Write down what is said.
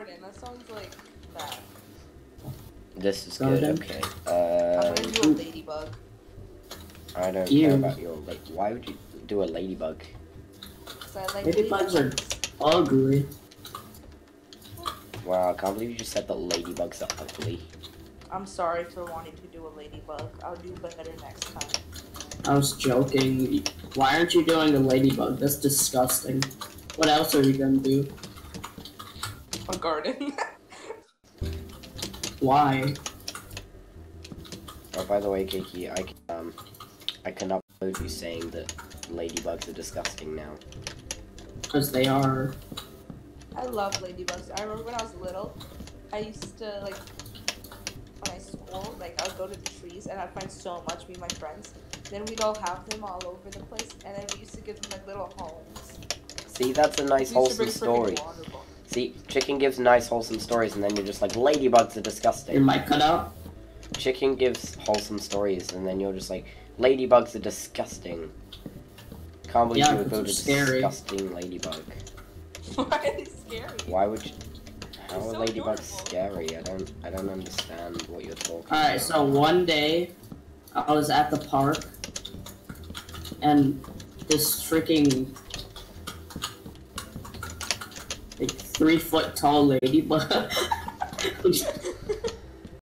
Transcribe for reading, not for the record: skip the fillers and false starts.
garden. That sounds like bad. This is Garden? good, okay. I'm gonna do a ladybug. I don't Ew. care about your, like, why would you do a ladybug? Cause I like Ladybugs are ugly. Wow, I can't believe you just said that ladybugs are ugly. I'm sorry for wanting to do a ladybug. I'll do better next time. I was joking. Why aren't you doing a ladybug? That's disgusting. What else are you gonna do? A garden. Why? Oh, by the way, Kiki, I can upload you saying that ladybugs are disgusting now. Because they are. I love ladybugs. I remember when I was little, I used to, like, when I school, like, I would go to the trees and I'd find so much, me and my friends. Then we'd all have them all over the place, and then we used to give them, like, little homes. See, that's a nice, wholesome story. Water bottles. See, Chicken gives nice, wholesome stories, and then you're just like, ladybugs are disgusting. Your mic cut out? Chicken gives wholesome stories, and then you're just like, ladybugs are disgusting. Can't believe you would build a disgusting ladybug. Why are they scary? Why would you? How They're are so ladybugs adorable. scary? I don't understand what you're talking about. Alright, so one day, I was at the park, and this freaking, like, 3-foot tall ladybug